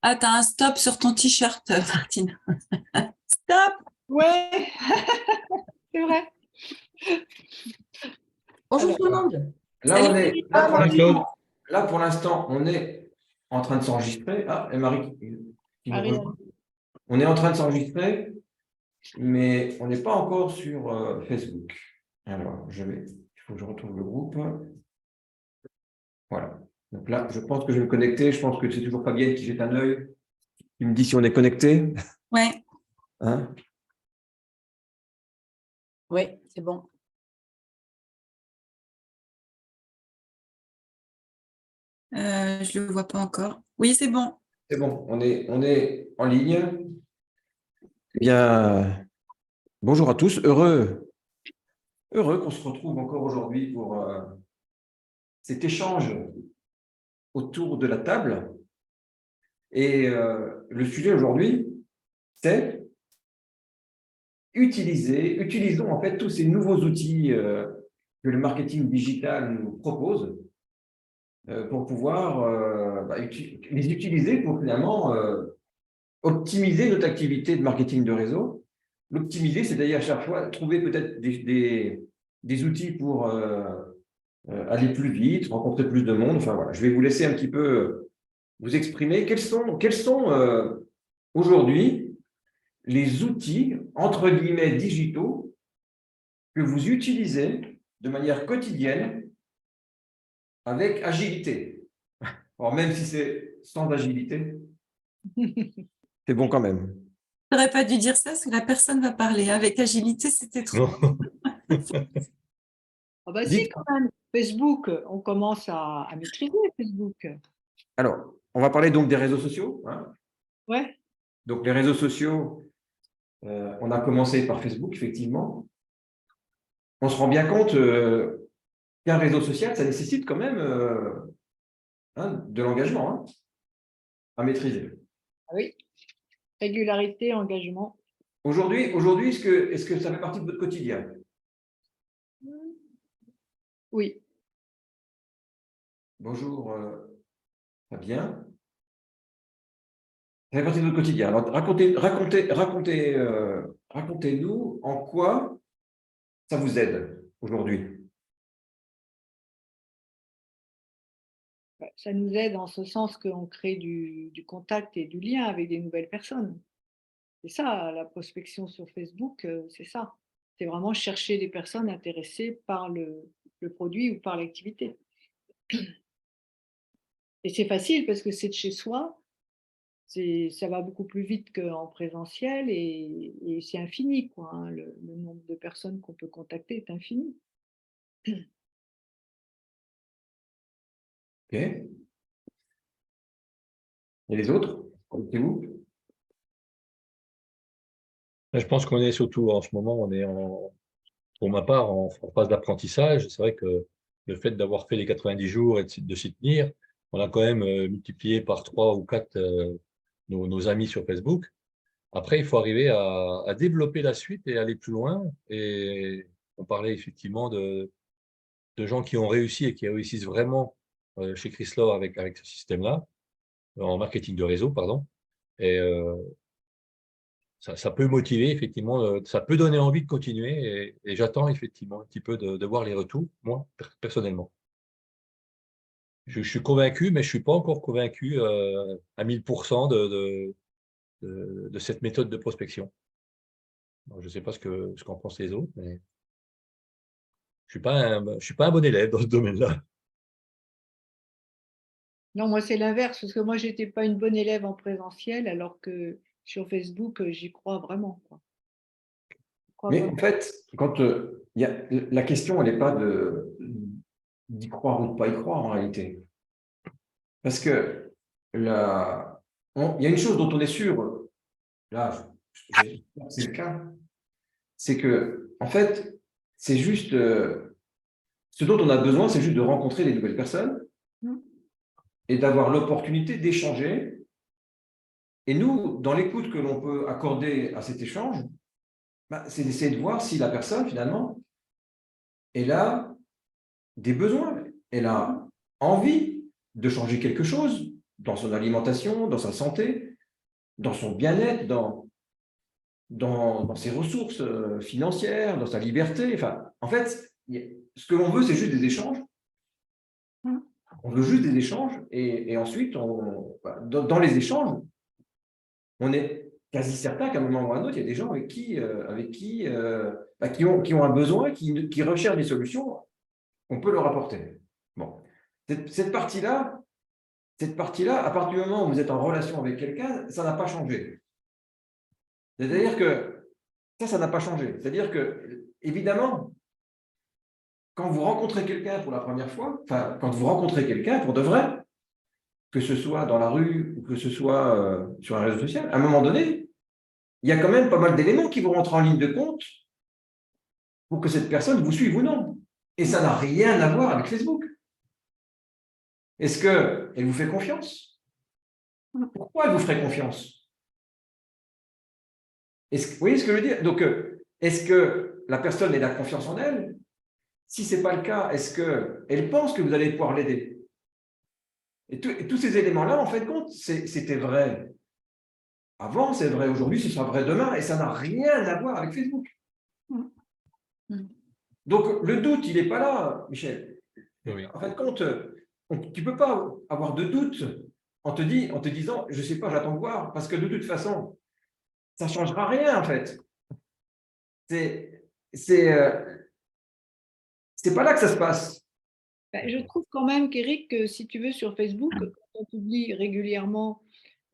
Ah, t'as un stop sur ton t-shirt, Martine. Stop! Ouais, c'est vrai. Bonjour Alors, tout le monde. Là, Salut. on est, là, pour alors, l'instant, là, pour l'instant, on est en train de s'enregistrer. Ah, et Marie qui nous Ariane. rejoint. On est en train de s'enregistrer, mais on n'est pas encore sur Facebook. Alors, il faut que je retrouve le groupe. Voilà. Donc là, je pense que je vais me connecter. Je pense que c'est toujours Fabienne qui jette un œil. Il me dit si on est connecté. Ouais, Hein? ouais, c'est bon. Je le vois pas encore. Oui, c'est bon. C'est bon, on est en ligne. Eh bien, bonjour à tous. Heureux qu'on se retrouve encore aujourd'hui pour cet échange autour de la table. Et le sujet aujourd'hui, c'est utilisons en fait tous ces nouveaux outils que le marketing digital nous propose pour pouvoir les utiliser pour finalement optimiser notre activité de marketing de réseau. L'optimiser, c'est d'ailleurs à chaque fois trouver peut-être des outils pour aller plus vite, rencontrer plus de monde. Enfin voilà, je vais vous laisser un petit peu vous exprimer quels sont aujourd'hui les outils, entre guillemets, digitaux que vous utilisez de manière quotidienne avec agilité. Alors, même si c'est sans agilité, c'est bon quand même. J'aurais pas dû dire ça parce que la personne va parler. Avec agilité, c'était trop. Non. Ah bah si, Dites, quand même. Facebook, on commence à maîtriser Facebook. alors, on va parler donc des réseaux sociaux. Hein. Ouais, Donc, les réseaux sociaux, on a commencé par Facebook, effectivement. On se rend bien compte qu'un réseau social, ça nécessite quand même de l'engagement à maîtriser. ah oui. Régularité, engagement. Aujourd'hui, est-ce que ça fait partie de votre quotidien? Oui. Bonjour, Fabien. Ça fait partie de votre quotidien. Alors, racontez-nous en quoi ça vous aide aujourd'hui. Ça nous aide en ce sens qu'on crée du contact et du lien avec des nouvelles personnes. C'est ça, la prospection sur Facebook, c'est ça. C'est vraiment chercher des personnes intéressées par le produit ou par l'activité. Et c'est facile parce que c'est de chez soi, ça va beaucoup plus vite qu'en présentiel et c'est infini, quoi, hein. Le nombre de personnes qu'on peut contacter est infini. OK. Et les autres? C'est vous? Je pense qu'on est surtout en ce moment, pour ma part, en phase d'apprentissage. C'est vrai que le fait d'avoir fait les 90 jours et de s'y tenir, on a quand même multiplié par 3 ou 4 nos amis sur Facebook. Après, il faut arriver à développer la suite et aller plus loin. Et on parlait effectivement de gens qui ont réussi et qui réussissent vraiment chez Chrysler avec ce système-là, en marketing de réseau, pardon. Et ça peut motiver, effectivement, ça peut donner envie de continuer et j'attends effectivement un petit peu de voir les retours, moi, personnellement. Je suis convaincu, mais je ne suis pas encore convaincu à 1000% de cette méthode de prospection. Alors, je ne sais pas ce qu'en pensent les autres, mais je ne suis pas un bon élève dans ce domaine-là. Non, moi, c'est l'inverse, parce que moi, je n'étais pas une bonne élève en présentiel, alors que sur Facebook, j'y crois vraiment, quoi. J'y crois Mais vraiment. en fait, quand la question, elle n'est pas d'y croire ou de ne pas y croire en réalité. Parce que il y a une chose dont on est sûr, là, c'est le cas, c'est que, en fait, c'est juste, ce dont on a besoin, c'est juste de rencontrer des nouvelles personnes Mm. et d'avoir l'opportunité d'échanger. Et nous, dans l'écoute que l'on peut accorder à cet échange, c'est d'essayer de voir si la personne, finalement, elle a des besoins, elle a envie de changer quelque chose dans son alimentation, dans sa santé, dans son bien-être, dans ses ressources financières, dans sa liberté. Enfin, en fait, ce que l'on veut, c'est juste des échanges. On veut juste des échanges et ensuite, dans les échanges, on est quasi certain qu'à un moment ou à un autre, il y a des gens qui ont un besoin, qui recherchent des solutions qu'on peut leur apporter. Bon. Cette partie-là, à partir du moment où vous êtes en relation avec quelqu'un, ça n'a pas changé. C'est-à-dire que ça n'a pas changé. C'est-à-dire que, évidemment, quand vous rencontrez quelqu'un pour la première fois, enfin, quand vous rencontrez quelqu'un pour de vrai, que ce soit dans la rue ou que ce soit sur un réseau social, à un moment donné, il y a quand même pas mal d'éléments qui vont rentrer en ligne de compte pour que cette personne vous suive ou non. Et ça n'a rien à voir avec Facebook. Est-ce qu'elle vous fait confiance? Pourquoi elle vous ferait confiance? Vous voyez ce que je veux dire? Donc, est-ce que la personne a confiance en elle? Si ce n'est pas le cas, est-ce qu'elle pense que vous allez pouvoir l'aider? Et tous ces éléments-là, en fait, compte, c'était vrai avant, c'est vrai aujourd'hui, ce sera vrai demain, et ça n'a rien à voir avec Facebook. Donc, le doute, il n'est pas là, Michel. Oui. En fin de compte, tu ne peux pas avoir de doute en te disant, je ne sais pas, j'attends de voir, parce que de toute façon, ça ne changera rien, en fait. C'est pas là que ça se passe. Je trouve quand même qu'Éric, que si tu veux, sur Facebook, quand on publie régulièrement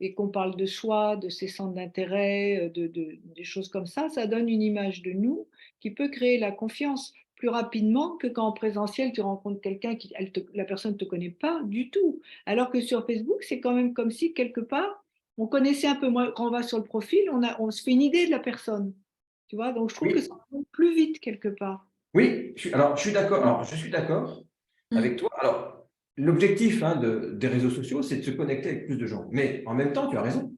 et qu'on parle de soi, de ses centres d'intérêt, des choses comme ça donne une image de nous qui peut créer la confiance plus rapidement que quand en présentiel, tu rencontres quelqu'un la personne ne te connaît pas du tout. Alors que sur Facebook, c'est quand même comme si, quelque part, on connaissait un peu moins. Quand on va sur le profil, on se fait une idée de la personne. Tu vois, donc je trouve que ça va plus vite quelque part. Oui, je suis d'accord. Alors, je suis d'accord avec toi. Alors, l'objectif des réseaux sociaux, c'est de se connecter avec plus de gens. Mais en même temps, tu as raison.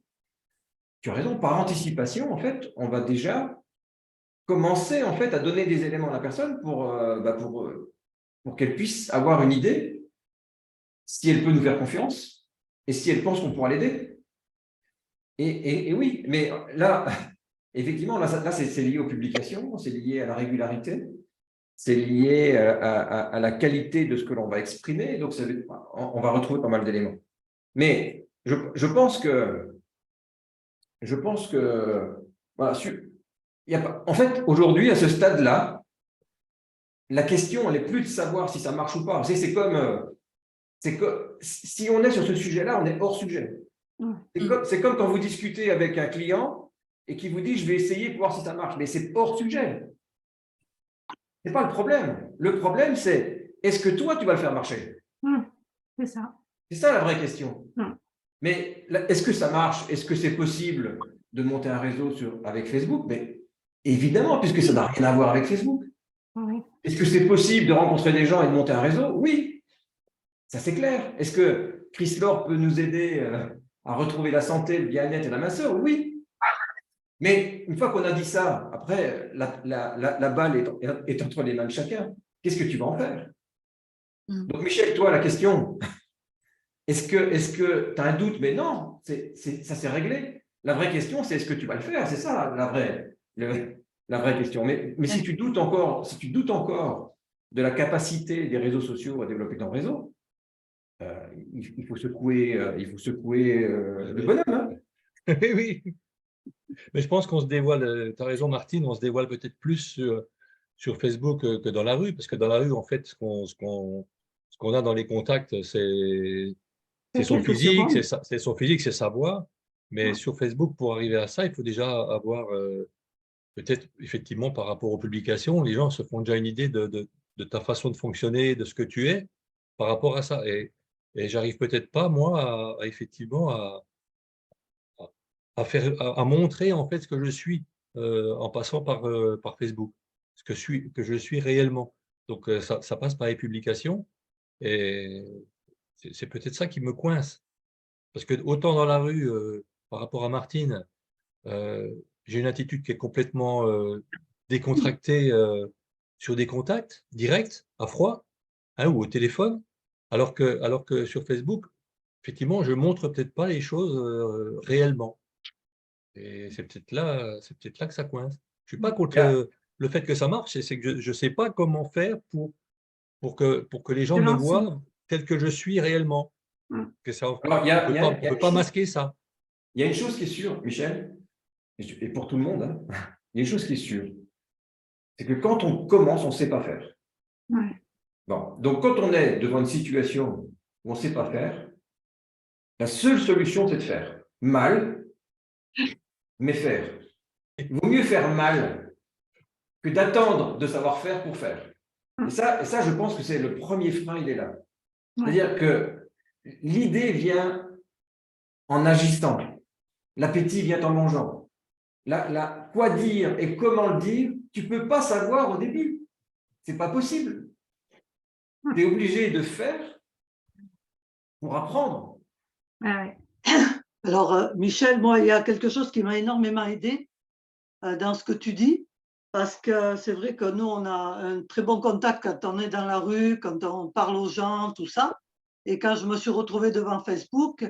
Tu as raison. Par anticipation, en fait, on va déjà commencer en fait à donner des éléments à la personne pour qu'elle puisse avoir une idée si elle peut nous faire confiance et si elle pense qu'on pourra l'aider. Et oui, mais là, effectivement, là c'est lié aux publications, c'est lié à la régularité, c'est lié à la qualité de ce que l'on va exprimer. Donc, on va retrouver pas mal d'éléments. Mais je pense que voilà, en fait, aujourd'hui, à ce stade-là, la question, elle n'est plus de savoir si ça marche ou pas. C'est que si on est sur ce sujet-là, on est hors sujet. C'est comme quand vous discutez avec un client et qui vous dit « je vais essayer pour voir si ça marche ». Mais c'est hors sujet. Ce n'est pas le problème. Le problème, c'est est-ce que toi, tu vas le faire marcher? C'est ça. C'est ça la vraie question. Mais est-ce que ça marche? Est-ce que c'est possible de monter un réseau avec Facebook? Mais évidemment, puisque ça n'a rien à voir avec Facebook. Est-ce que c'est possible de rencontrer des gens et de monter un réseau? Oui, ça c'est clair. Est-ce que Chris Lord peut nous aider à retrouver la santé, le bien-être et la minceur? Oui. Mais une fois qu'on a dit ça, après, la balle est entre les mains de chacun. Qu'est-ce que tu vas en faire? Donc, Michel, toi, la question, est-ce que tu as un doute? Mais non, ça s'est réglé. La vraie question, c'est est-ce que tu vas le faire? C'est ça la vraie question. Mais si tu doutes encore de la capacité des réseaux sociaux à développer ton réseau, il faut secouer le bonhomme. Hein. Oui. Mais je pense qu'on se dévoile, tu as raison Martine, on se dévoile peut-être plus sur Facebook que dans la rue, parce que dans la rue, en fait, ce qu'on a dans les contacts, c'est son physique, c'est son physique, c'est sa voix. Mais sur Facebook, pour arriver à ça, il faut déjà avoir, peut-être effectivement par rapport aux publications, les gens se font déjà une idée de ta façon de fonctionner, de ce que tu es par rapport à ça. Et j'arrive peut-être pas, moi, effectivement, à montrer en fait ce que je suis en passant par Facebook, ce que je suis réellement. Donc, ça passe par les publications et c'est peut-être ça qui me coince. Parce que autant dans la rue, par rapport à Martine, j'ai une attitude qui est complètement décontractée sur des contacts directs, à froid, ou au téléphone, alors que sur Facebook, effectivement, je montre peut-être pas les choses réellement. Et c'est peut-être là que ça coince. Je suis pas contre le fait que ça marche, c'est que je sais pas comment faire pour que les gens De me lancer. voient tel que je suis réellement. Que ça, Alors, on peut pas masquer ça. il y a une chose qui est sûre, Michel, et pour tout le monde, hein, il y a une chose qui est sûre, c'est que quand on commence, on ne sait pas faire. Ouais. Bon, donc quand on est devant une situation où on ne sait pas faire, la seule solution, c'est de faire mal, mais faire. Il vaut mieux faire mal que d'attendre de savoir faire pour faire. Et ça, je pense que c'est le premier frein, il est là. C'est-à-dire que l'idée vient en agissant, l'appétit vient en mangeant. Quoi dire et comment le dire, tu ne peux pas savoir au début. Ce n'est pas possible. Tu es obligé de faire pour apprendre. Ouais. Alors, Michel, moi, il y a quelque chose qui m'a énormément aidé dans ce que tu dis, parce que c'est vrai que nous, on a un très bon contact quand on est dans la rue, quand on parle aux gens, tout ça. Et quand je me suis retrouvée devant Facebook,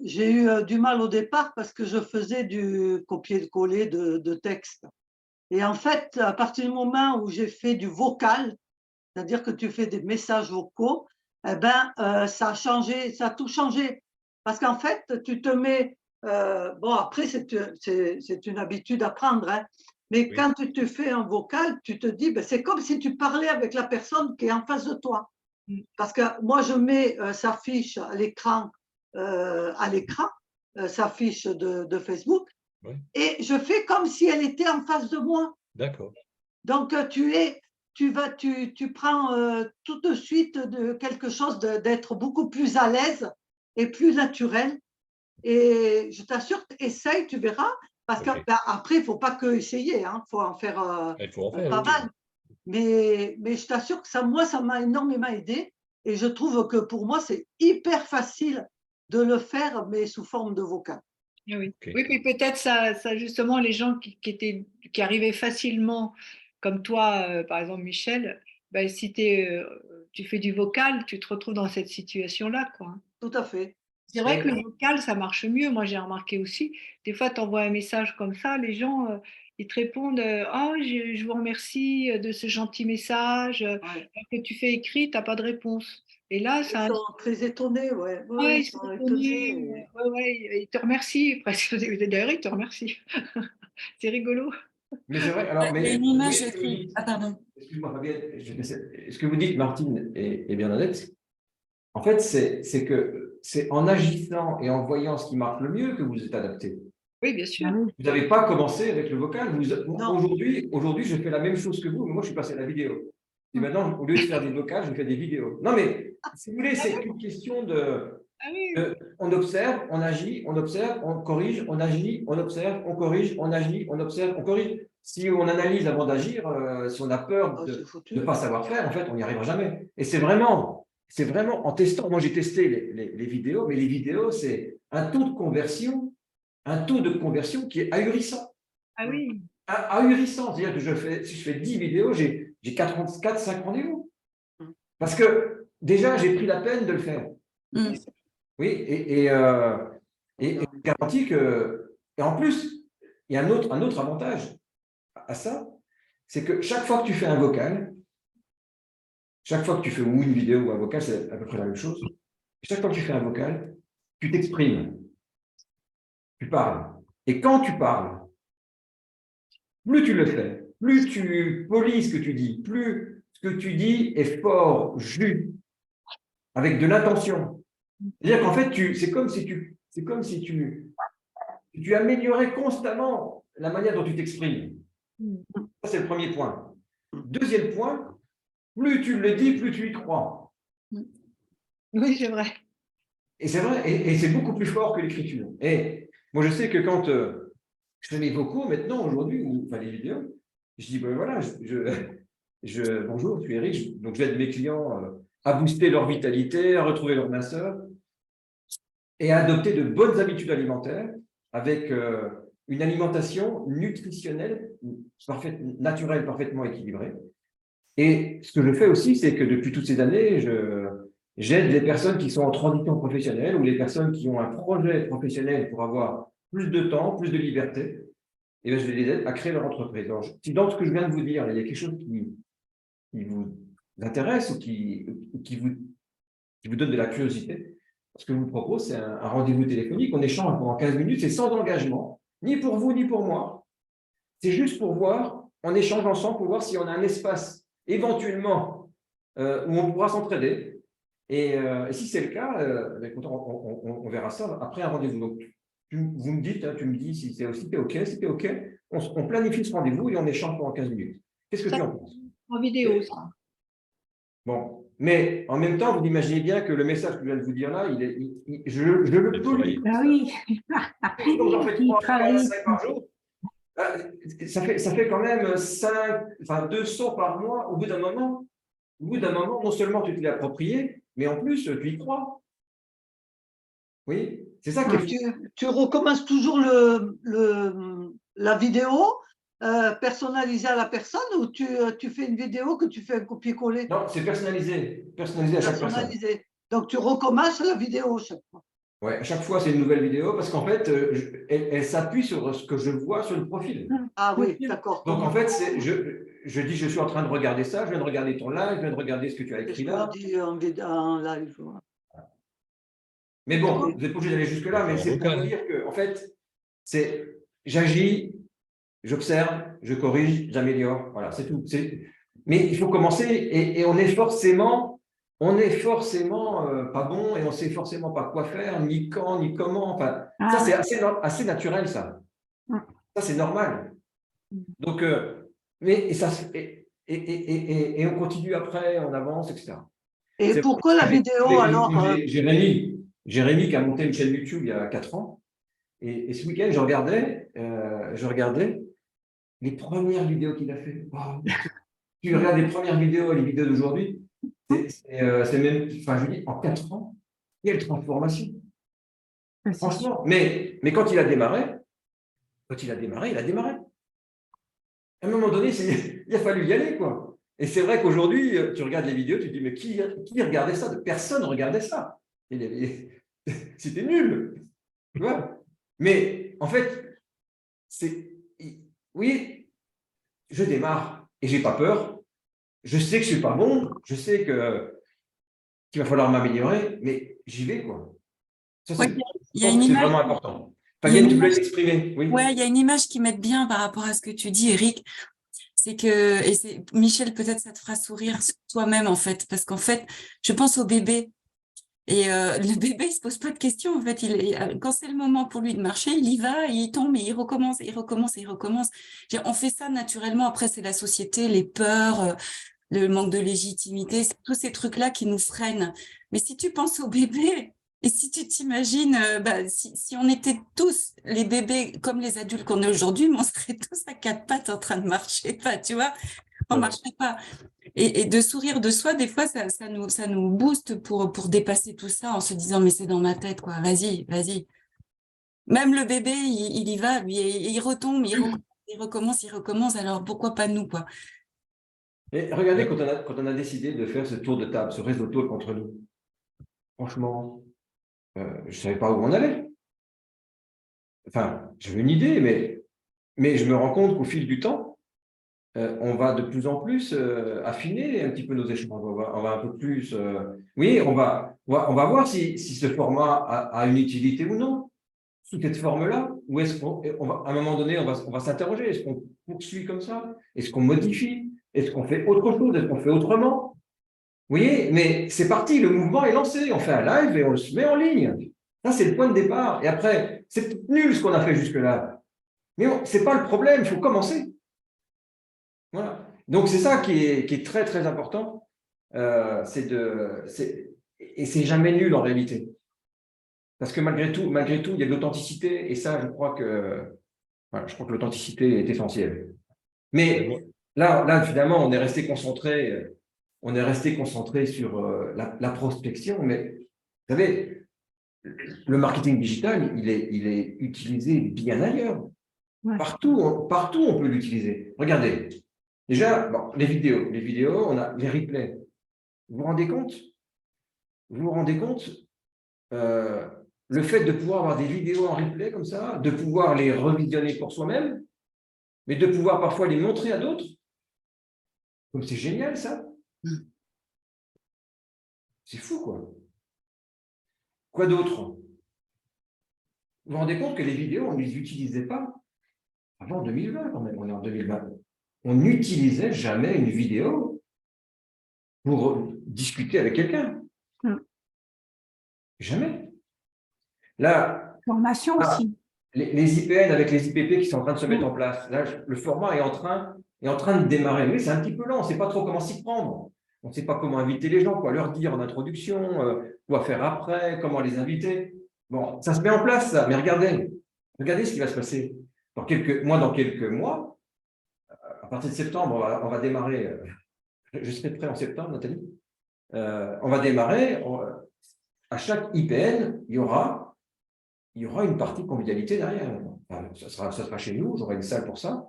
j'ai eu du mal au départ parce que je faisais du copier-coller de texte. Et en fait, à partir du moment où j'ai fait du vocal, c'est-à-dire que tu fais des messages vocaux, eh ben, ça a changé, ça a tout changé. Parce qu'en fait, tu te mets, bon, après, c'est une habitude à prendre, hein, mais Oui. quand tu te fais un vocal, tu te dis, ben, c'est comme si tu parlais avec la personne qui est en face de toi. Parce que moi, je mets sa fiche à l'écran, sa fiche de Facebook, Oui. et je fais comme si elle était en face de moi. D'accord. Donc, tu prends tout de suite de quelque chose d'être beaucoup plus à l'aise et plus naturel. Et je t'assure, essaye, tu verras. Parce Ok. qu'après, il ne faut pas que essayer, il faut en faire Il faut en faire, pas oui. mal. Mais je t'assure que moi, ça m'a énormément aidé. Et je trouve que pour moi, c'est hyper facile de le faire, mais sous forme de vocal. Oui, Ok. oui, puis peut-être ça justement, les gens qui arrivaient facilement, comme toi, par exemple Michel, ben, si tu fais du vocal, tu te retrouves dans cette situation-là, quoi. Tout à fait. C'est vrai que Et le vocal, ça marche mieux. Moi, j'ai remarqué aussi, des fois, tu envoies un message comme ça, les gens, ils te répondent oh, je vous remercie de ce gentil message. Ouais. Que tu fais écrit, tu n'as pas de réponse. Et là, Ils ça. sont très étonnés, ouais. Ouais, Ils ils sont sont étonnés. étonnés. Ouais, ouais, ils te remercient presque. D'ailleurs, ils te remercient. C'est rigolo. Mais c'est vrai, alors, Il y a mais une vous image voyez ce que vous qui… dites, Ah, pardon. excuse-moi Fabienne, ce que vous dites, Martine et Bernadette, en fait, c'est que c'est en agissant et en voyant ce qui marche le mieux que vous êtes adapté. Oui, bien sûr. Vous n'avez pas commencé avec le vocal. Non. Aujourd'hui, je fais la même chose que vous, mais moi, je suis passé à la vidéo. Et maintenant, au lieu de faire des vocals, je fais des vidéos. Non, mais si vous voulez, c'est une question Ah oui. on observe, on agit, on observe, on corrige, on agit, on observe, on corrige, on agit, on observe, on corrige. Si on analyse avant d'agir, si on a peur Oh, de c'est foutu. ne pas savoir faire, en fait, on n'y arrivera jamais. Et c'est vraiment en testant. Moi, j'ai testé les vidéos, mais les vidéos, c'est un taux de conversion qui est ahurissant. Ah oui. Ahurissant. C'est-à-dire que si je fais 10 vidéos, j'ai 4-5 rendez-vous. Parce que déjà, j'ai pris la peine de le faire. Oui, et je garantis que. Et en plus, il y a un autre avantage à ça, c'est que chaque fois que tu fais un vocal, chaque fois que tu fais ou une vidéo ou un vocal, c'est à peu près la même chose. Chaque fois que tu fais un vocal, tu t'exprimes, tu parles. Et quand tu parles, plus tu le fais, plus tu polis ce que tu dis, plus ce que tu dis est fort, juste, avec de l'intention. C'est-à-dire qu'en fait, c'est comme si tu améliorais constamment la manière dont tu t'exprimes. Ça, c'est le premier point. Deuxième point, plus tu le dis, plus tu y crois. Oui, c'est vrai. Et c'est vrai, et c'est beaucoup plus fort que l'écriture. Et moi, je sais que quand je fais mes vocaux maintenant, aujourd'hui, ou enfin les vidéos, je dis, ben voilà, bonjour, je suis Eric, donc j'aide mes clients à booster leur vitalité, à retrouver leur minceur et à adopter de bonnes habitudes alimentaires avec une alimentation nutritionnelle, naturelle, parfaitement équilibrée. Et ce que je fais aussi, c'est que depuis toutes ces années, J'aide les personnes qui sont en transition professionnelle ou les personnes qui ont un projet professionnel pour avoir plus de temps, plus de liberté. Et bien, je les aide à créer leur entreprise. Alors, si dans ce que je viens de vous dire, il y a quelque chose qui vous intéresse ou qui vous donne de la curiosité, ce que je vous propose, c'est un rendez-vous téléphonique. On échange pendant 15 minutes, c'est sans engagement, ni pour vous, ni pour moi. C'est juste pour voir, on échange ensemble pour voir si on a un espace éventuellement où on pourra s'entraider. Et si c'est le cas, on verra ça après un rendez-vous. Donc, vous me dites, tu me dis si c'est OK, si c'est OK, on planifie ce rendez-vous et on échange pendant 15 minutes. Qu'est-ce que tu en penses? En vidéo, ça. Bon, mais en même temps, vous imaginez bien que le message que je viens de vous dire là, je le pollue. Ah oui. Donc, j'en fais Il 3, 4, travaille. 5 par jour. Ça fait quand même 200 par mois. Au bout d'un moment, non seulement tu te l'es approprié, mais en plus, tu y crois. Oui, c'est ça qui est Tu recommences toujours la vidéo personnalisée à la personne ou tu fais une vidéo que tu fais un copier-coller Non, c'est personnalisé à chaque personne. personnalisé. Donc tu recommences la vidéo chaque fois. Ouais, à chaque fois, c'est une nouvelle vidéo parce qu'en fait, elle s'appuie sur ce que je vois sur le profil. Ah oui, d'accord. Donc, en fait, je dis, je suis en train de regarder ça, je viens de regarder ton live, je viens de regarder ce que tu as écrit là. Je dis en live. Voilà. Mais bon, vous n'êtes pas obligé d'aller jusque-là, mais c'est pour vous dire que, en fait, j'agis, j'observe, je corrige, j'améliore. Voilà, c'est tout. Mais il faut commencer et on est forcément pas bon et on ne sait forcément pas quoi faire, ni quand, ni comment. Enfin, ça, c'est assez naturel, ça. Ça, c'est normal. Donc, et on continue après, on avance, etc. Et pourquoi la vidéo alors Jérémy qui a monté une chaîne YouTube il y a 4 ans. Et ce week-end, je regardais les premières vidéos qu'il a fait. Wow. Tu regardes les premières vidéos et les vidéos d'aujourd'hui, c'est même, enfin, je dis, en 4 ans, quelle transformation. Franchement, mais quand il a démarré, il a démarré. À un moment donné, il a fallu y aller, quoi. Et c'est vrai qu'aujourd'hui, tu regardes les vidéos, tu te dis, mais qui regardait ça? Personne ne regardait ça. C'était nul. Tu vois? Mais en fait, oui, je démarre et j'ai pas peur. Je sais que je suis pas bon. Je sais qu'il va falloir m'améliorer, mais j'y vais, quoi. Ça, c'est vraiment important. Fabienne, tu voulais t'exprimer? Oui. Ouais, il y a une image qui m'aide bien par rapport à ce que tu dis, Eric. C'est que, Michel, peut-être ça te fera sourire toi-même, en fait, parce qu'en fait, je pense au bébé. Et le bébé, il se pose pas de questions. En fait, quand c'est le moment pour lui de marcher, il y va, il tombe, et il recommence, il recommence, il recommence. On fait ça naturellement. Après, c'est la société, les peurs, le manque de légitimité, c'est tous ces trucs-là qui nous freinent. Mais si tu penses au bébé, et si tu t'imagines, si on était tous les bébés comme les adultes qu'on est aujourd'hui, on serait tous à 4 pattes en train de marcher. Enfin, tu vois, on marcherait pas. Et de sourire de soi, des fois, ça nous booste pour dépasser tout ça en se disant, mais c'est dans ma tête, quoi. Vas-y. Même le bébé, il y va, lui, et il retombe, il recommence. Alors, pourquoi pas nous, quoi? Et regardez, quand on a décidé de faire ce tour de table, ce réseau talk entre nous, franchement, je ne savais pas où on allait. Enfin, j'avais une idée, mais je me rends compte qu'au fil du temps, on va de plus en plus affiner un petit peu nos échanges. On va un peu plus. Oui, on va voir si ce format a une utilité ou non, sous cette forme-là. Ou est-ce à un moment donné, on va s'interroger. Est-ce qu'on poursuit comme ça? Est-ce qu'on modifie? Est-ce qu'on fait autre chose? Est-ce qu'on fait autrement? Vous voyez, mais c'est parti, le mouvement est lancé. On fait un live et on se met en ligne. Ça, c'est le point de départ. Et après, c'est nul ce qu'on a fait jusque-là. Mais ce n'est pas le problème, il faut commencer. Voilà. Donc, c'est ça qui est très, très important. Et c'est jamais nul en réalité. Parce que malgré tout, il y a de l'authenticité. Et ça, je crois que l'authenticité est essentielle. Mais là, finalement, on est resté concentré sur la prospection. Mais vous savez, le marketing digital, il est utilisé bien ailleurs. Ouais. Partout, on peut l'utiliser. Regardez. Déjà, les vidéos, on a les replays. Vous vous rendez compte? vous vous rendez compte, le fait de pouvoir avoir des vidéos en replay comme ça, de pouvoir les revisionner pour soi-même, mais de pouvoir parfois les montrer à d'autres, comme c'est génial ça. C'est fou, quoi. Quoi d'autre? Vous vous rendez compte que les vidéos, on ne les utilisait pas avant 2020 quand même, on est en 2020. On n'utilisait jamais une vidéo pour discuter avec quelqu'un. Jamais. Là, Formation aussi. les IPN avec les IPP qui sont en train de se mettre en place, là, le format est en train de démarrer. Oui, c'est un petit peu lent, on ne sait pas trop comment s'y prendre. On ne sait pas comment inviter les gens, quoi leur dire en introduction, quoi faire après, comment les inviter. Bon, ça se met en place, ça, mais regardez ce qui va se passer. Dans quelques mois, à partir de septembre, on va démarrer. Je serai prêt en septembre, Nathalie. On va démarrer. À chaque IPN, il y aura une partie convivialité derrière. Enfin, ça sera chez nous, j'aurai une salle pour ça.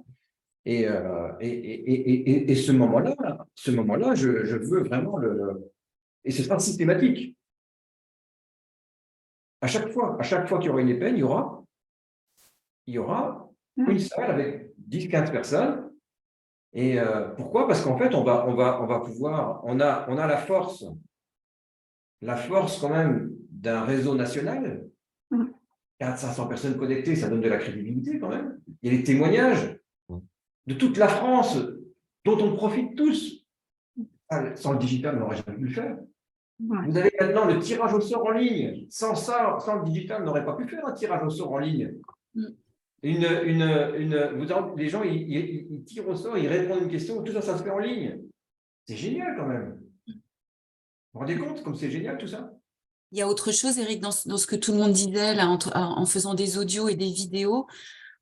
Et ce moment-là, je veux vraiment et ce sera systématique. À chaque fois qu'il y aura une IPN, il y aura une salle avec 10-15 personnes. Et pourquoi? Parce qu'en fait, on va pouvoir, on a la force quand même d'un réseau national. 400-500 personnes connectées, ça donne de la crédibilité quand même. Il y a les témoignages de toute la France dont on profite tous. Sans le digital, on n'aurait jamais pu le faire. Vous avez maintenant le tirage au sort en ligne. Sans le digital, on n'aurait pas pu faire un tirage au sort en ligne. Les gens, ils tirent au sort, ils répondent à une question, tout ça, ça se fait en ligne. C'est génial quand même. Vous vous rendez compte comme c'est génial tout ça? Il y a autre chose, Eric, dans ce que tout le monde disait là, en faisant des audios et des vidéos.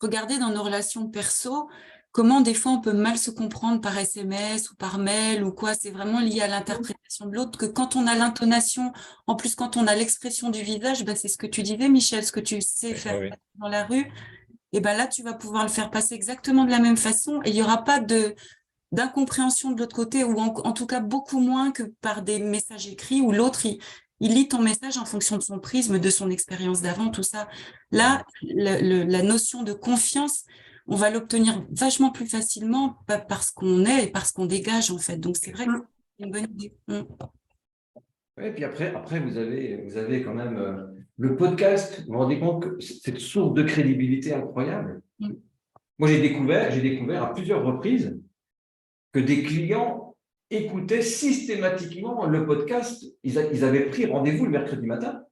Regardez dans nos relations perso, comment des fois on peut mal se comprendre par SMS ou par mail ou quoi. C'est vraiment lié à l'interprétation de l'autre, que quand on a l'intonation, en plus quand on a l'expression du visage, c'est ce que tu disais, Michel, ce que tu sais faire dans la rue, et là tu vas pouvoir le faire passer exactement de la même façon et il n'y aura pas d'incompréhension de l'autre côté, ou en tout cas beaucoup moins que par des messages écrits où l'autre il lit ton message en fonction de son prisme, de son expérience d'avant, tout ça. Là, la notion de confiance, on va l'obtenir vachement plus facilement parce qu'on est et parce qu'on dégage, en fait. Donc, c'est vrai que c'est une bonne idée. Oui, puis après vous avez quand même le podcast. Vous vous rendez compte que cette source de crédibilité incroyable. Moi, j'ai découvert à plusieurs reprises que des clients écoutaient systématiquement le podcast. Ils avaient pris rendez-vous le mercredi matin.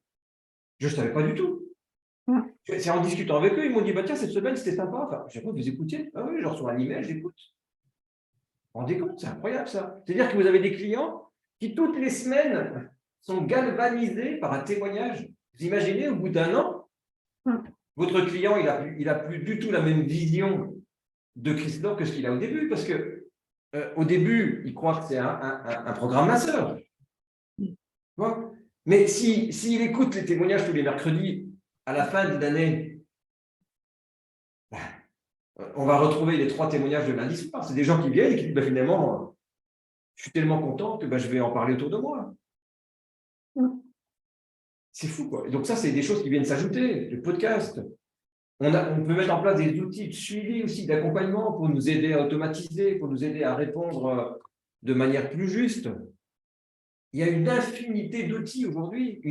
Je ne savais pas du tout. C'est en discutant avec eux, ils m'ont dit tiens, cette semaine, c'était sympa. Enfin, je sais pas, vous écoutiez? Ah oui, je reçois un email, j'écoute. Vous vous rendez compte? C'est incroyable ça. C'est-à-dire que vous avez des clients qui, toutes les semaines, sont galvanisés par un témoignage. Vous imaginez, au bout d'un an, votre client, il a plus du tout la même vision de Christophe que ce qu'il a au début, parce que au début, il croit que c'est un programme masseur. Mais s'il écoute les témoignages tous les mercredis, à la fin de l'année, on va retrouver les 3 témoignages de lundi soir. C'est des gens qui viennent et qui disent finalement, je suis tellement content que je vais en parler autour de moi. C'est fou, quoi. Et donc ça, c'est des choses qui viennent s'ajouter, le podcast. On peut mettre en place des outils de suivi aussi, d'accompagnement pour nous aider à automatiser, pour nous aider à répondre de manière plus juste. Il y a une infinité d'outils aujourd'hui, que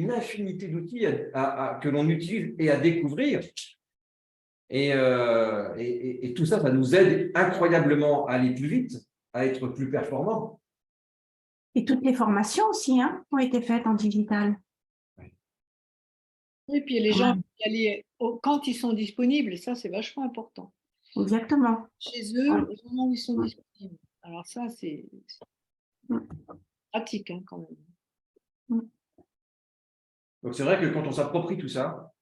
l'on utilise et à découvrir. Et tout ça, ça nous aide incroyablement à aller plus vite, à être plus performants. Et toutes les formations aussi ont été faites en digital. Et puis les gens y aller quand ils sont disponibles, et ça, c'est vachement important. Exactement. Chez eux, au moment où ils sont disponibles. Alors ça, c'est pratique quand même. Donc c'est vrai que quand on s'approprie tout ça,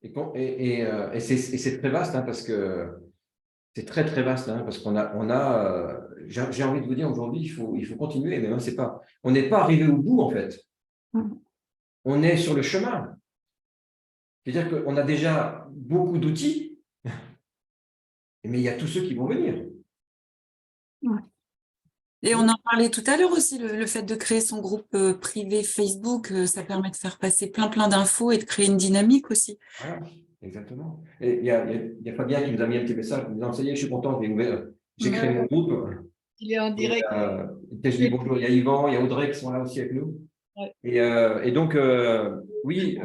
et c'est très vaste, parce que c'est très très vaste, parce qu'on j'ai envie de vous dire aujourd'hui, il faut continuer, mais c'est pas, on n'est pas arrivé au bout en fait. On est sur le chemin. C'est-à-dire qu'on a déjà beaucoup d'outils, mais il y a tous ceux qui vont venir. Et on en parlait tout à l'heure aussi, le fait de créer son groupe privé Facebook, ça permet de faire passer plein d'infos et de créer une dynamique aussi. Voilà, exactement. Et il y a Fabien qui nous a mis un petit message en disant, ça y est, je suis content, j'ai créé mon groupe. Il est en Et, direct. je dis bonjour, il y a Yvan, il y a Audrey qui sont là aussi avec nous. Ouais. Et donc, oui,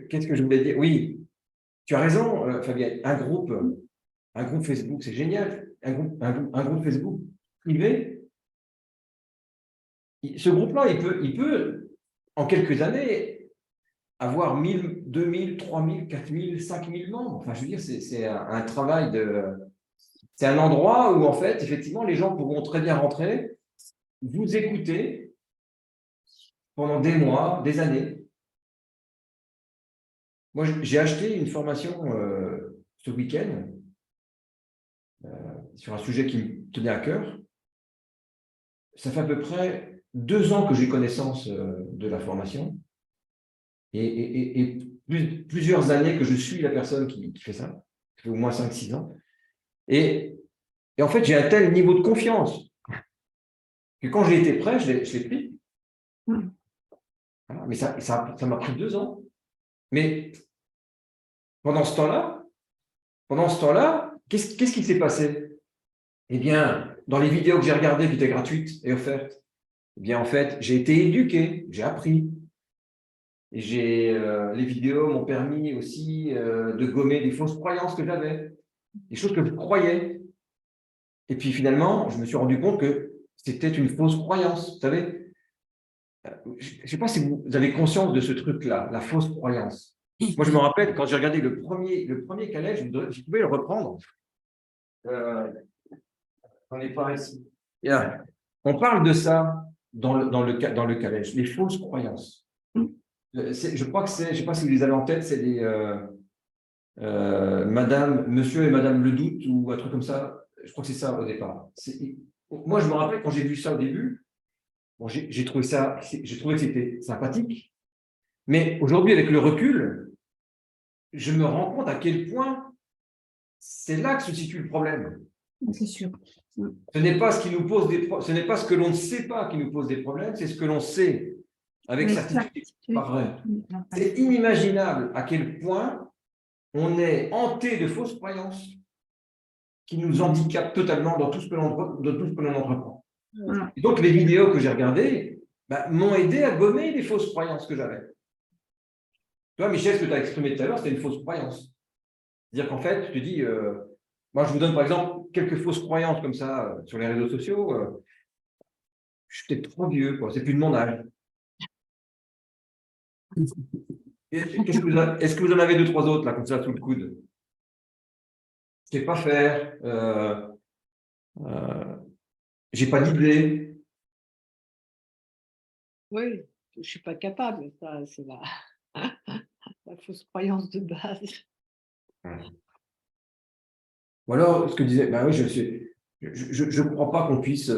qu'est-ce que je voulais dire? Oui, tu as raison, Fabien, un groupe Facebook, c'est génial. Un groupe Facebook privé, ce groupe-là, il peut, en quelques années, avoir 1000, 2000, 3000, 4000, 5000 membres. Enfin, je veux dire, c'est un travail c'est un endroit où, en fait, effectivement, les gens pourront très bien rentrer, vous écouter pendant des mois, des années. Moi, j'ai acheté une formation ce week-end sur un sujet qui me tenait à cœur. Ça fait à peu près 2 ans que j'ai connaissance de la formation et plusieurs années que je suis la personne qui fait ça. Ça fait au moins 5-6 ans. Et en fait, j'ai un tel niveau de confiance que quand j'ai été prêt, je l'ai pris. Voilà. Mais ça m'a pris 2 ans. Mais pendant ce temps-là, qu'est-ce qui s'est passé? Eh bien, dans les vidéos que j'ai regardées qui étaient gratuites et offertes, eh bien, en fait, j'ai été éduqué, j'ai appris. Et les vidéos m'ont permis aussi de gommer des fausses croyances que j'avais, des choses que je croyais. Et puis finalement, je me suis rendu compte que c'était une fausse croyance. Vous savez, je ne sais pas si vous avez conscience de ce truc-là, la fausse croyance. Moi, je me rappelle, quand j'ai regardé le premier Calais, je pouvais le reprendre. On n'est pas ici. On parle de ça dans le Calais, les fausses croyances. Je crois que je ne sais pas si vous les avez en tête, c'est des Monsieur et Madame Le Doute ou un truc comme ça. Je crois que c'est ça au départ. Moi, je me rappelle quand j'ai vu ça au début, bon, j'ai trouvé que c'était sympathique. Mais aujourd'hui, avec le recul, je me rends compte à quel point c'est là que se situe le problème. C'est sûr. Ce n'est pas ce qui nous pose ce n'est pas ce que l'on ne sait pas qui nous pose des problèmes, c'est ce que l'on sait avec certitude. C'est pas vrai. C'est inimaginable à quel point on est hanté de fausses croyances qui nous handicapent totalement dans tout ce que l'on entreprend. Et donc, les vidéos que j'ai regardées m'ont aidé à gommer les fausses croyances que j'avais. Toi, Michel, ce que tu as exprimé tout à l'heure, c'était une fausse croyance. C'est-à-dire qu'en fait, tu te dis, moi, je vous donne par exemple quelques fausses croyances comme ça sur les réseaux sociaux. Je suis peut-être trop vieux, quoi. C'est plus de mon âge. Est-ce que vous en avez 2-3 autres, là, comme ça, sous le coude? Je ne sais pas faire. J'ai pas d'idée. Oui, je ne suis pas capable. Ça, c'est la fausse croyance de base. Ou alors, ce que disait, oui, je ne crois pas qu'on puisse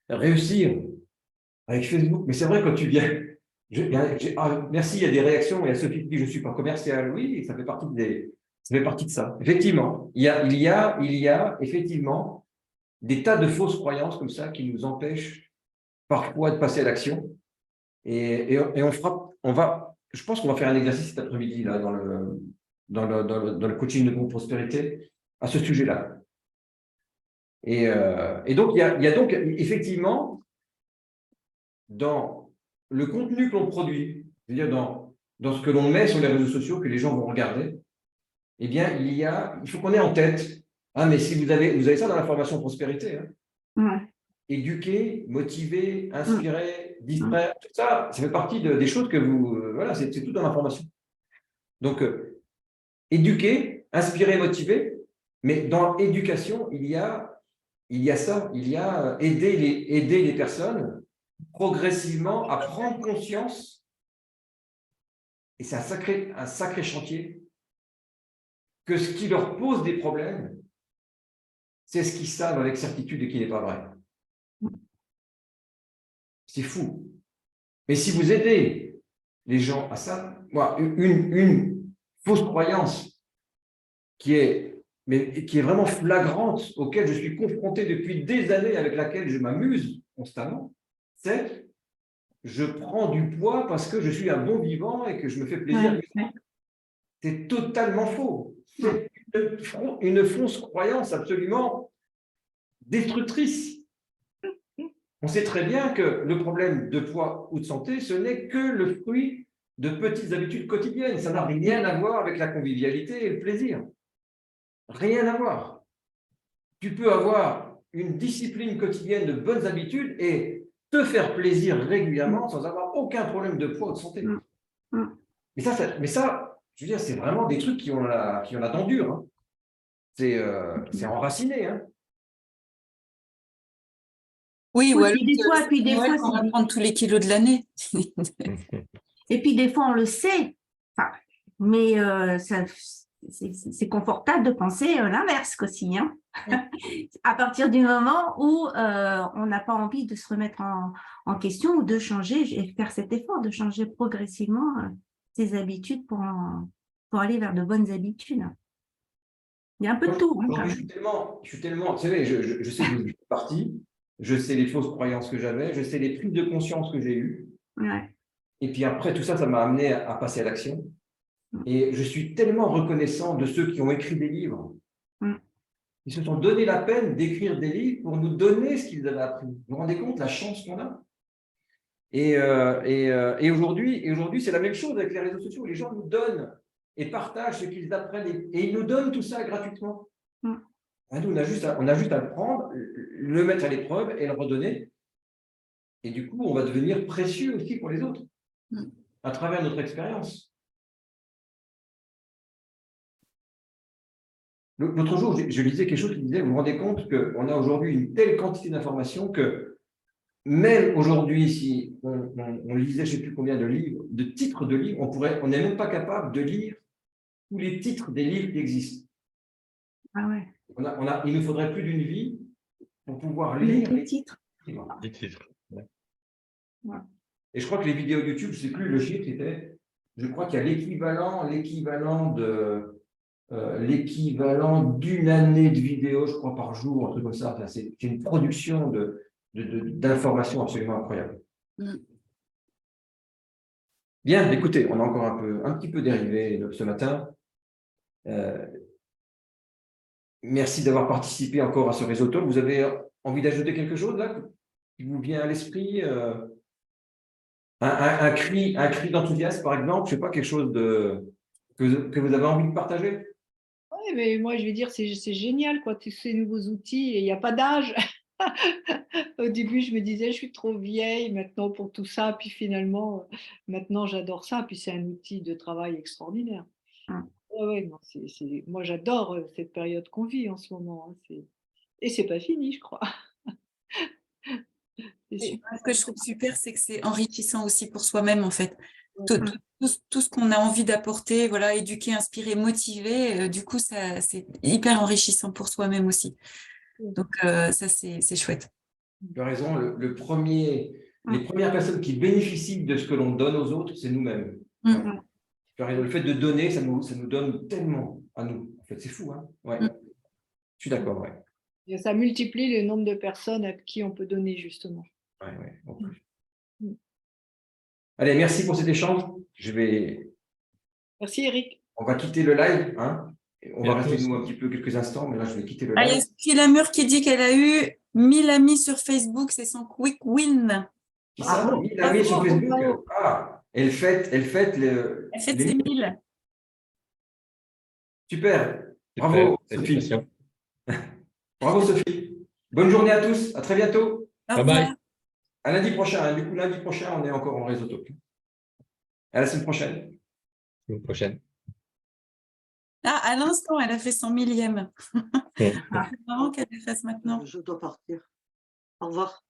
réussir avec Facebook. Mais c'est vrai, quand tu viens. Merci, il y a des réactions. Il y a Sophie qui dit je ne suis pas commercial. Oui, ça fait partie de ça. Effectivement, il y a effectivement des tas de fausses croyances comme ça qui nous empêchent parfois de passer à l'action. Et je pense qu'on va faire un exercice cet après-midi là, dans le coaching de groupe prospérité à ce sujet-là. Et donc, il y a donc effectivement dans le contenu que l'on produit, c'est-à-dire dans ce que l'on met sur les réseaux sociaux, que les gens vont regarder, eh bien, il faut qu'on ait en tête, mais si vous avez ça dans la formation prospérité, éduquer, motiver, inspirer, distraire, tout ça, ça fait partie des choses que voilà, c'est tout dans la formation. Donc, éduquer, inspirer, motiver, mais dans l'éducation, il y a ça, il y a aider les personnes progressivement à prendre conscience, et c'est un sacré chantier, que ce qui leur pose des problèmes, c'est ce qu'ils savent avec certitude et qui n'est pas vrai. C'est fou. Mais si vous aidez les gens à ça, moi, une fausse croyance qui est mais qui est vraiment flagrante, auquel je suis confronté depuis des années, avec laquelle je m'amuse constamment, c'est je prends du poids parce que je suis un bon vivant et que je me fais plaisir. Ouais. C'est totalement faux. C'est une fausse croyance absolument destructrice. On sait très bien que le problème de poids ou de santé, ce n'est que le fruit de petites habitudes quotidiennes. Ça n'a rien à voir avec la convivialité et le plaisir. Rien à voir. Tu peux avoir une discipline quotidienne de bonnes habitudes et te faire plaisir régulièrement sans avoir aucun problème de poids ou de santé. Mais ça, je veux dire, c'est vraiment des trucs qui ont la dent dure. Hein. C'est enraciné. Hein. Oui, ou Oui, alors puis des fois, on va prendre tous les kilos de l'année. et puis des fois, on le sait. Enfin, mais c'est confortable de penser l'inverse aussi. Hein. À partir du moment où on n'a pas envie de se remettre en question ou de changer et faire cet effort de changer progressivement ses habitudes pour aller vers de bonnes habitudes. Il y a un peu de tout. Hein, quand même. Je suis tellement, vous savez, je sais d'où je suis parti, je sais les fausses croyances que j'avais, je sais les prises de conscience que j'ai eues. Ouais. Et puis après, tout ça, ça m'a amené à passer à l'action. Et je suis tellement reconnaissant de ceux qui ont écrit des livres. Ils se sont donné la peine d'écrire des livres pour nous donner ce qu'ils avaient appris. Vous vous rendez compte la chance qu'on a? Et aujourd'hui, c'est la même chose avec les réseaux sociaux. Les gens nous donnent et partagent ce qu'ils apprennent et ils nous donnent tout ça gratuitement. Nous, on a juste à le prendre, le mettre à l'épreuve et le redonner. Et du coup, on va devenir précieux aussi pour les autres à travers notre expérience. L'autre jour, je lisais quelque chose qui disait, vous vous rendez compte qu'on a aujourd'hui une telle quantité d'informations que même aujourd'hui, si on lisait je ne sais plus combien de livres, de titres de livres, on n'est même pas capable de lire tous les titres des livres qui existent. Ah ouais. Il nous faudrait plus d'une vie pour pouvoir lire les titres. Les titres. Ouais. Et je crois que les vidéos YouTube, je ne sais plus le chiffre, c'était, je crois qu'il y a l'équivalent d'une année de vidéos, je crois, par jour, un truc comme ça. Enfin, c'est une production d'informations absolument incroyable. Bien, écoutez, on a encore un petit peu dérivé ce matin. Merci d'avoir participé encore à ce réseau talk. Vous avez envie d'ajouter quelque chose là qui vous vient à l'esprit un cri d'enthousiasme, par exemple, je ne sais pas, quelque chose que vous avez envie de partager? Oui, mais moi, je vais dire, c'est génial, quoi, tous ces nouveaux outils, et il n'y a pas d'âge. Au début, je me disais, je suis trop vieille maintenant pour tout ça, puis finalement, maintenant, j'adore ça, puis c'est un outil de travail extraordinaire. Ouais, non, moi, j'adore cette période qu'on vit en ce moment. Hein, et c'est pas fini, je crois. Ce que je trouve super, c'est que c'est enrichissant aussi pour soi-même, en fait. Tout ce qu'on a envie d'apporter, voilà, éduquer, inspirer, motiver, du coup, c'est hyper enrichissant pour soi-même aussi. Donc, ça, c'est chouette. Tu as raison, les premières personnes qui bénéficient de ce que l'on donne aux autres, c'est nous-mêmes. Tu as raison, le fait de donner, ça nous donne tellement à nous. En fait, c'est fou, hein? Ouais. Je suis d'accord, ouais. Et ça multiplie le nombre de personnes à qui on peut donner, justement. Ouais, en plus. Allez, merci pour cet échange. Merci, Eric. On va quitter le live, hein? On va rester nous un petit peu quelques instants, mais là, je vais quitter le live. Il y a Sophie Lamure qui dit qu'elle a eu 1000 amis sur Facebook, c'est son quick win. Qui ça? 1000 amis sur Facebook? Ah, elle fête ses 1000. Super. Bravo, Sophie. Bravo, Sophie. Bonne journée à tous. À très bientôt. Bye bye. À lundi prochain. Du coup, lundi prochain, on est encore en réseau talk. À la semaine prochaine. La semaine prochaine. Ah, à l'instant, elle a fait son 1000e. C'est marrant qu'elle le fasse maintenant. Je dois partir. Au revoir.